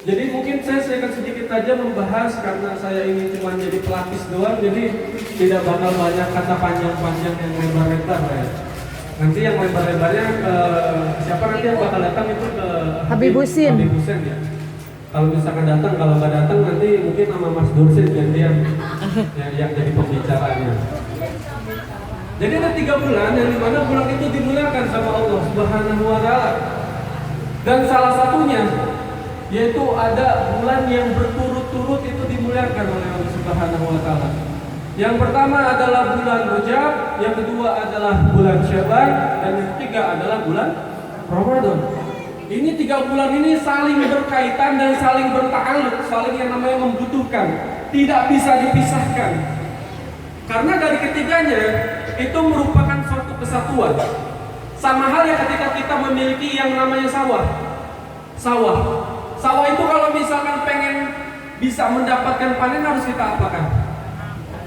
Jadi mungkin saya akan sedikit saja membahas karena saya ini cuma jadi pelapis doang, jadi tidak bakal banyak kata panjang-panjang yang lebar-lebar ya. Nanti yang lebar-lebarnya siapa nanti yang bakal datang itu ke Habib Husin ya. Kalau misalkan datang, kalau nggak datang nanti mungkin sama Mas Dursin yang jadi pembicaranya. Jadi ada 3 bulan yang dimana bulan itu dimuliakan sama Allah Subhanahu Wa Taala. Dan salah satunya yaitu ada bulan yang berturut-turut itu dimuliakan oleh Allah Subhanahu Wa Taala. Yang pertama adalah bulan Rajab, yang kedua adalah bulan Syaban, dan yang ketiga adalah bulan Ramadan. Ini 3 bulan ini saling berkaitan dan saling berta'alluq, saling yang namanya membutuhkan, tidak bisa dipisahkan. Karena dari ketiganya itu merupakan suatu kesatuan. Sama halnya ketika kita memiliki yang namanya sawah. Sawah itu kalau misalkan pengen bisa mendapatkan panen harus kita apakan?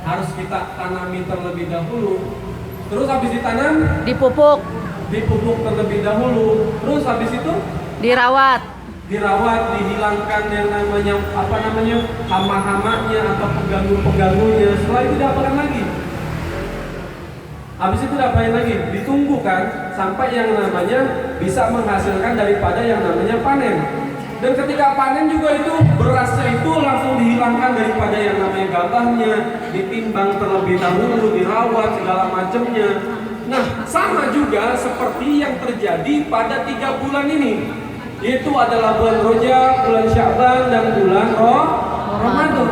Harus kita tanami terlebih dahulu. Terus habis ditanam, dipupuk terlebih dahulu. Terus habis itu dirawat, dihilangkan yang namanya hama-hamanya atau pengganggu-pengganggunya. Setelah itu diapakan lagi? Habis itu diapain lagi? Ditunggu kan sampai yang namanya bisa menghasilkan daripada yang namanya panen. Dan ketika panen juga itu berasnya itu langsung dihilangkan daripada yang namanya gabahnya, ditimbang terlebih dahulu, dirawat segala macamnya. Nah, sama juga seperti yang terjadi pada 3 bulan ini. Itu adalah bulan Rajab, bulan Syaban, dan bulan Ramadan.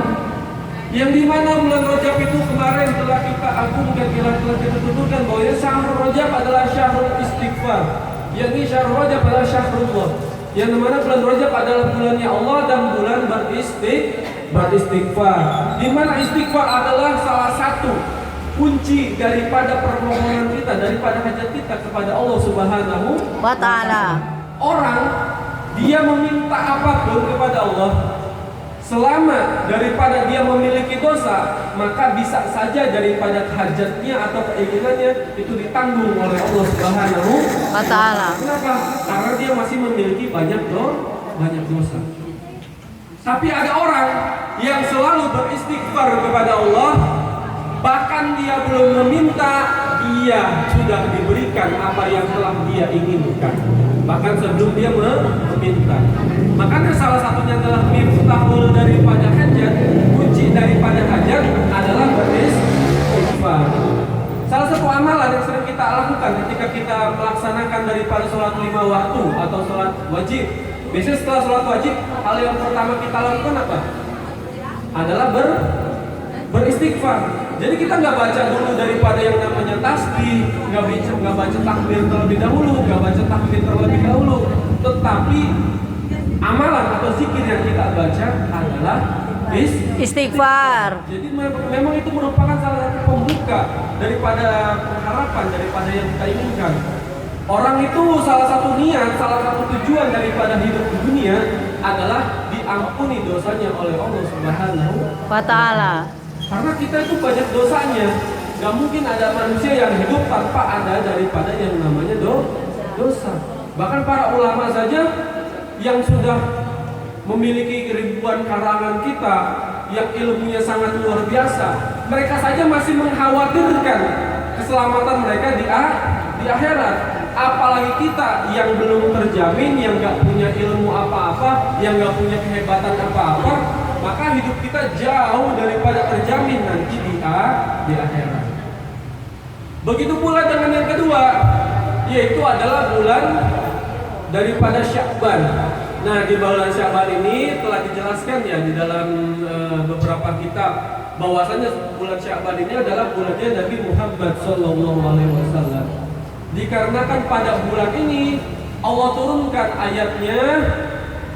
Yang dimana bulan Rajab itu kemarin telah kita agungkan, telah kita tuturkan bahwa syahrul Rajab adalah syahrul istighfar. Yakni syahrul Rajab adalah syahrullah. Yang dimana bulan Rajab adalah bulannya Allah dan bulan beristighfar. Dimana istighfar adalah salah satu kunci daripada permohonan kita, daripada hajat kita kepada Allah Subhanahu wa Ta'ala. Orang dia meminta apapun kepada Allah, selama daripada dia memiliki dosa, maka bisa saja daripada hajatnya atau keinginannya itu ditanggung oleh Allah Subhanahu wa Ta'ala. Kenapa? Karena dia masih memiliki banyak dosa. Tapi ada orang yang selalu beristighfar kepada Allah, bahkan dia belum meminta, dia sudah diberikan apa yang telah dia inginkan, bahkan sebelum dia meminta. Makanya salah satunya adalah miftahul daripada hajat, kunci daripada hajat adalah beristighfar. Salah satu amalan yang sering kita lakukan ketika kita melaksanakan daripada sholat 5 waktu atau sholat wajib. Biasanya setelah sholat wajib, hal yang pertama kita lakukan apa? Adalah beristighfar. Jadi kita nggak baca dulu daripada yang namanya tasbih, nggak baca takbir terlebih dahulu, nggak baca takbir terlebih dahulu. Tetapi amalan atau zikir yang kita baca adalah istighfar. Jadi memang itu merupakan salah satu pembuka daripada harapan, daripada yang kita inginkan. Orang itu salah satu niat, salah satu tujuan daripada hidup di dunia adalah diampuni dosanya oleh Allah Subhanahu wa Ta'ala. Karena kita itu banyak dosanya. Gak mungkin ada manusia yang hidup tanpa ada daripada yang namanya dosa. Bahkan para ulama saja yang sudah memiliki ribuan karangan kita, yang ilmunya sangat luar biasa, mereka saja masih mengkhawatirkan keselamatan mereka di akhirat. Apalagi kita yang belum terjamin, yang gak punya ilmu apa-apa, yang gak punya kehebatan apa-apa, maka hidup kita jauh daripada terjamin nanti di akhirat. Begitu pula dengan yang kedua, yaitu adalah bulan daripada Sya'ban. Nah, di bulan Sya'ban ini telah dijelaskan ya di dalam beberapa kitab bahwasanya bulan Sya'ban ini adalah bulannya Nabi Muhammad SAW. Dikarenakan pada bulan ini Allah turunkan ayatnya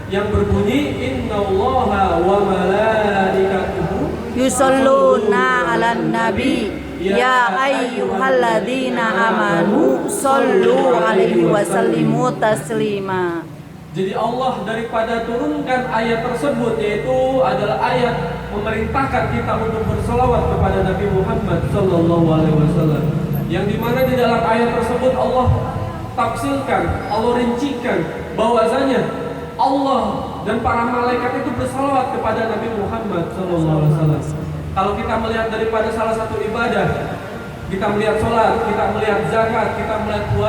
yang berbunyi innallaha wa malaikatuhu yusalluna 'alan nabi ya ayyuhalladzina amanu sallu 'alaihi wa sallimu taslima. Jadi Allah daripada turunkan ayat tersebut, yaitu adalah ayat memerintahkan kita untuk berselawat kepada Nabi Muhammad SAW. Yang dimana di dalam ayat tersebut Allah tafsirkan, Allah rincikan bahwasanya Allah dan para malaikat itu bersalawat kepada Nabi Muhammad SAW. Kalau kita melihat daripada salah satu ibadah, kita melihat sholat, kita melihat zakat, kita melihat puasa,